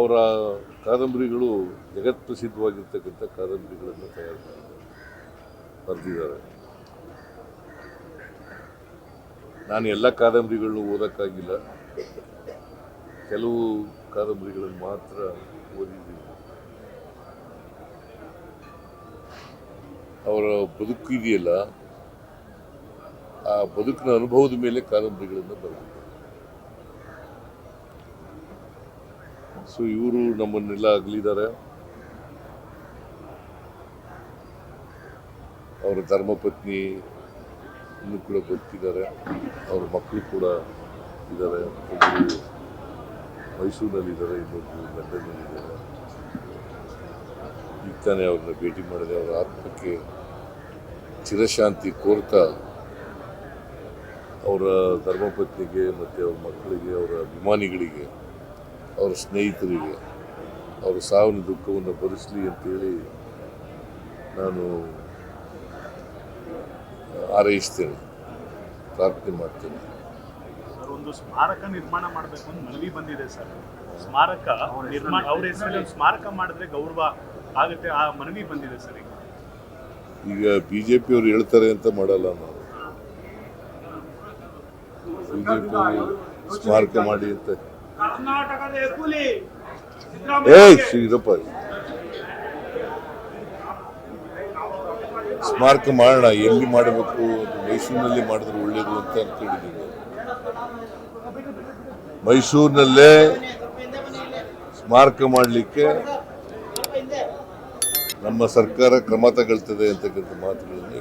ಅವರ ಕಾದಂಬರಿಗಳು ಜಗತ್ ಪ್ರಸಿದ್ಧವಾಗಿರ್ತಕ್ಕಂಥ ಕಾದಂಬರಿಗಳನ್ನು ತಯಾರು ಬರೆದಿದ್ದಾರೆ. ನಾನು ಎಲ್ಲ ಕಾದಂಬರಿಗಳನ್ನು ಓದೋಕ್ಕಾಗಿಲ್ಲ, ಕೆಲವು ಕಾದಂಬರಿಗಳನ್ನು ಮಾತ್ರ ಓದಿದ್ದೀನಿ. ಅವರ ಬದುಕು ಇದೆಯಲ್ಲ, ಆ ಬದುಕಿನ ಅನುಭವದ ಮೇಲೆ ಕಾದಂಬರಿಗಳನ್ನು ಬರೆದಿದ್ದಾರೆ. ಸೊ ಇವರು ನಮ್ಮನ್ನೆಲ್ಲ ಅಗಲಿದ್ದಾರೆ. ಅವರ ಧರ್ಮಪತ್ನಿ ಇನ್ನೂ ಕೂಡ ಬದುಕಿದ್ದಾರೆ, ಅವ್ರ ಮಕ್ಕಳು ಕೂಡ ಇದ್ದಾರೆ. ಒಬ್ಬರು ಮೈಸೂರಿನಲ್ಲಿದ್ದಾರೆ, ಇನ್ನೊಬ್ಬರು ಲಂಡನ್ನಲ್ಲಿದ್ದಾರೆ. ಈಗ ತಾನೇ ಅವ್ರನ್ನ ಭೇಟಿ ಮಾಡಿದೆ. ಅವರ ಆತ್ಮಕ್ಕೆ ಚಿರಶಾಂತಿ ಕೋರ್ತಾ ಅವರ ಧರ್ಮಪತ್ನಿಗೆ ಮತ್ತು ಅವ್ರ ಮಕ್ಕಳಿಗೆ, ಅವರ ಅಭಿಮಾನಿಗಳಿಗೆ, ಅವರ ಸ್ನೇಹಿತರಿಗೆ ಅವರ ಸಾವಿನ ದುಃಖವನ್ನು ಭರಿಸಲಿ ಅಂತೇಳಿ ನಾನು ಹಾರೈಸ್ತೇನೆ, ಪ್ರಾರ್ಥನೆ ಮಾಡ್ತೇನೆ. ಸರ್, ಒಂದು ಸ್ಮಾರಕ ನಿರ್ಮಾಣ ಮಾಡಬೇಕು ಅಂತ ಮನವಿ ಬಂದಿದೆ ಸರ್. ಸ್ಮಾರಕ ನಿರ್ಮಾಣ ಅವ್ರ ಹೆಸರಲ್ಲಿ ಸ್ಮಾರಕ ಮಾಡಿದ್ರೆ ಗೌರವ ಆಗುತ್ತೆ, ಆ ಮನವಿ ಬಂದಿದೆ ಸರ್. ಈಗ ಬಿಜೆಪಿ ಅವರು ಹೇಳ್ತಾರೆ ಅಂತ ಮಾಡಲ್ಲ. ನಾವು ಬಿಜೆಪಿ ಸ್ಮಾರಕ ಮಾಡಿ ಅಂತ ಶ್ರೀರಪ್ಪ ಸ್ಮಾರಕ ಮಾಡೋಣ. ಎಲ್ಲಿ ಮಾಡಬೇಕು, ಮೈಸೂರಿನಲ್ಲಿ ಮಾಡಿದ್ರೆ ಒಳ್ಳೇದು ಅಂತ ಹೇಳಿದ್ದೀನಿ. ಮೈಸೂರಿನಲ್ಲೇ ಸ್ಮಾರಕ ಮಾಡಲಿಕ್ಕೆ ನಮ್ಮ ಸರ್ಕಾರ ಕ್ರಮ ತಗೊಳ್ತದೆ ಅಂತಕ್ಕಂಥ ಮಾತುಗಳನ್ನು